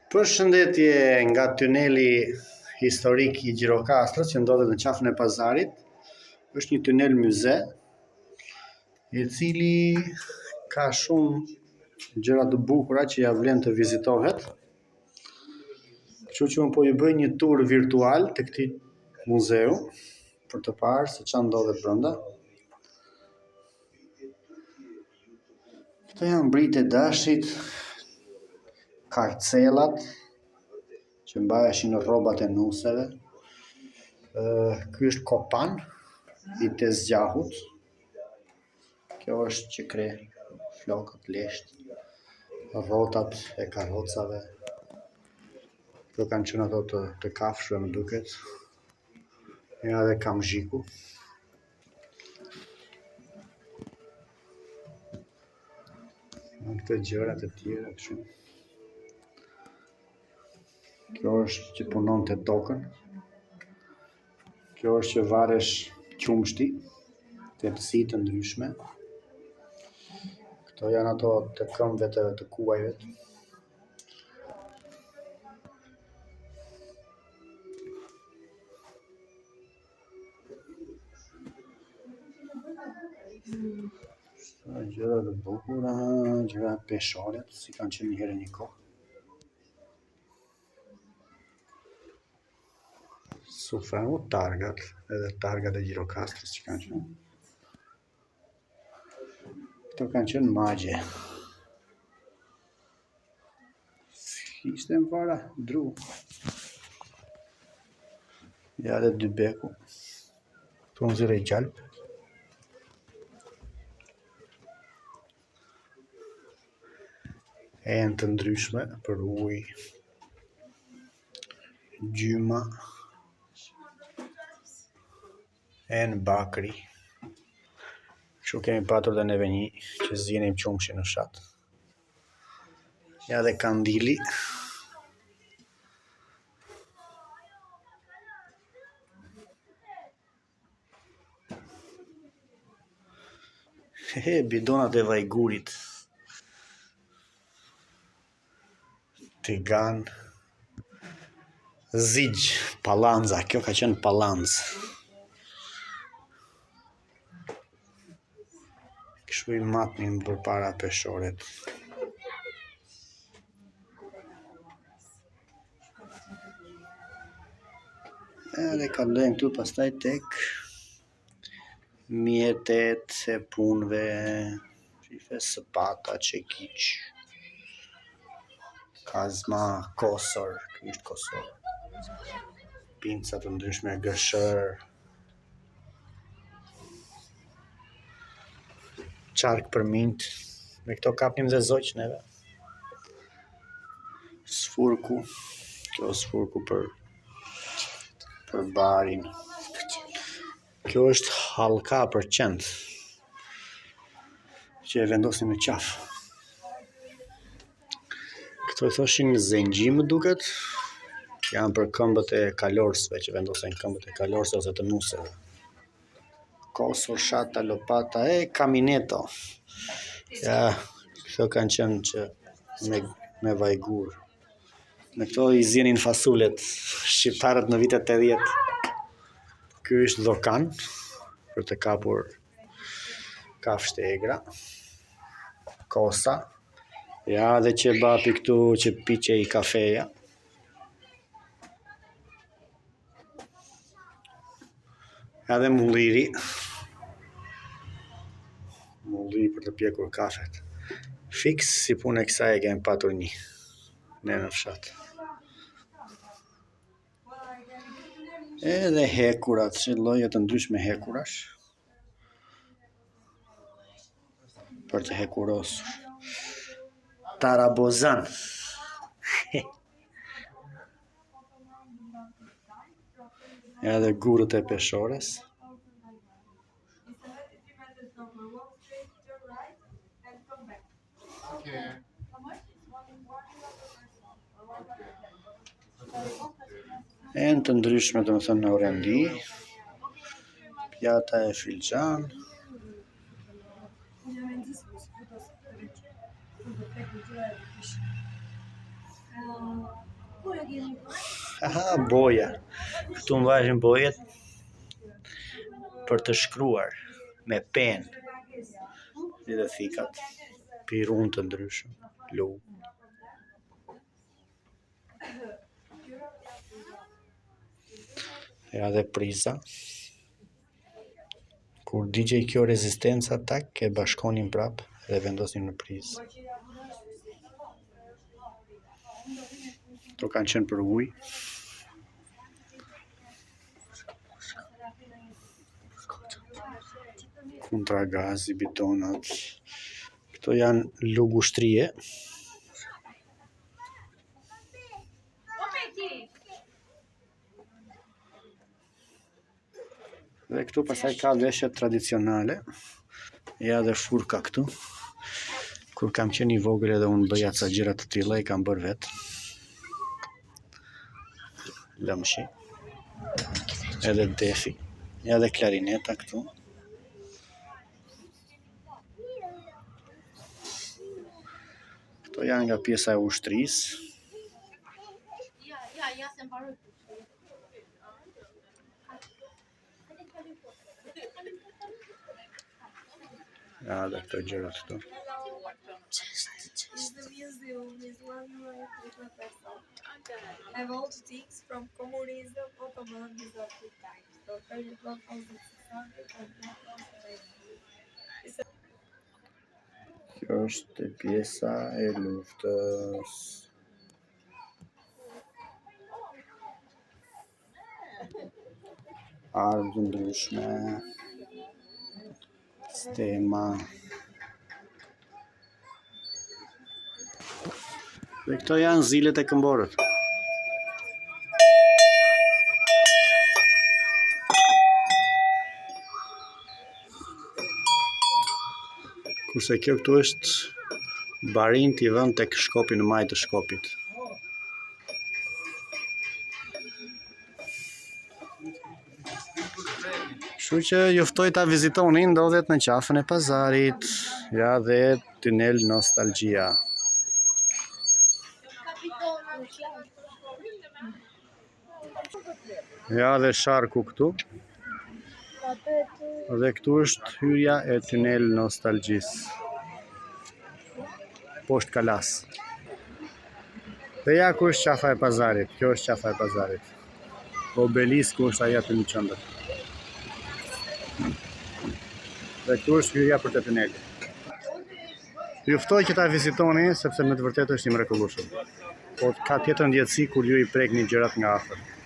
Përshëndetje nga tuneli historik I Gjirokastrës që ndodhet në qafën e pazarit. Është një tunel muze I cili ka shumë gjëra të bukura që ja vlen të vizitohet. Kështu që unë po ju bëj një tur virtual të këtij muzeu për të parë se çfarë ndodhet brenda. Këto janë britë e dashit, karcelat që mbaheshin në rrobat e nuseve. Ky është kopan I të zgjahut. Kjo është që kre flokët, lesht, rrotat e karrocave. Këto kanë qenë ato të kafshëve më duket. Ja dhe kamzhiku. Këto gjërat e tjera kështu. Kjo është që punon të tokën. Kjo është që varesh qumshti, të etësi të ndryshme. Këto janë ato të këmbëve të kuajve. Gjëra të bukura, gjëra peshore, si kanë qenë një herë një kohë. Suframu targat, edhe targat e Gjirokastrës që kanë qenë. Këto kanë qenë magje. Ishte në para, dru. Ja dhe dy beku. Këtu në zire I gjalp. Enë të ndryshme për ujë, gjyma, enë bakri. Kështu kemi patur dhe neve një që zjenim qumshi në fshat. Ja dhe kandili. Bidonat e vajgurit. Tigan. Zigj, palanza. Kjo ka qenë palanzë. Kështu I matnin përpara peshoret. Edhe kalojmë këtu pastaj tek mjetet e punëve, shife sapata, çekiç, kazma, kosor, ky është kosor. Pinca të ndryshme, gëshër, çark për mint, me këto kapnim dhe zoq neve. Sfurku, kjo sfurku për barin. Kjo është hallka për qend që e vendosin në qafë. Këto I thoshin zenxhi më duket. Janë për këmbët e kalorsëve që vendosen këmbët e kalorsëve ose të nuseve. Kosor, shata, lopata e kamineto. Ja, këto kanë qenë që me vajgur. Në këto I zjenin fasulet shqiptarët në vitet 80. Ky është dhokan për të kapur kafshë të egra. Kosa. Ja dhe qebapi këtu që piqe I kafeja. Ja dhe mulliri. Mulliri për të pjekur kafet. Fiks si punë e kësaj e kemi patur një. Ne në fshat. Edhe hekurat, që lloje të ndryshme hekurash. Për të hekurosur. Tarabozan. Edhe gurët e peshores. Enë të ndryshme të më thënë në orendi. Pjata e filxan. Aha, boja. Këtu më vazhin bojet për të shkruar me penë. Dhe thikat, pirun të ndryshëm, lu. Ja dhe priza. Kur digjej kjo rezistenca, tak, e bashkonin prap dhe vendosin në prizë. Këto kanë qenë për ujë. Kontra gazi, bidonat. Këto janë lugushtrie. Dhe këtu pasaj ka veshjet tradicionale. Ja dhe furka këtu. Kur kam qenë i vogël edhe unë bëja ca gjëra të tilla, i kam bërë vetë. Lëmshi. Edhe defi. Ja dhe klarineta këtu. Këto janë nga pjesa e ushtrisë. Ja dhe këto gjërat këtu. The museum is one way have all the things from communism, Ottoman, Byzantine times. So 31,600 Kjo është pjesa e luftës. Armë të ndryshme. Stema. Dhe këto janë zilet e këmborët. Kurse kjo këtu është barin t'i vënë tek shkopi në majtë të shkopit. Kështu që ju ftoj ta vizitoni, ndodhet në qafën e pazarit. Ja dhe tunel nostalgjia. Ja dhe sharku këtu. Dhe këtu është hyrja e tunel nostalgjisë. Poshtë kalas. Dhe ja ku është qafa e pazarit. Kjo është qafa e pazarit. Obelisku është ajo aty në qendër. Dhe këtu është hyrja për te tuneli. Ju ftoj që ta vizitoni sepse me të vërtetë është i mrekullueshëm. Po ka tjetër ndjetësi kur ju i prekni gjërat nga afër.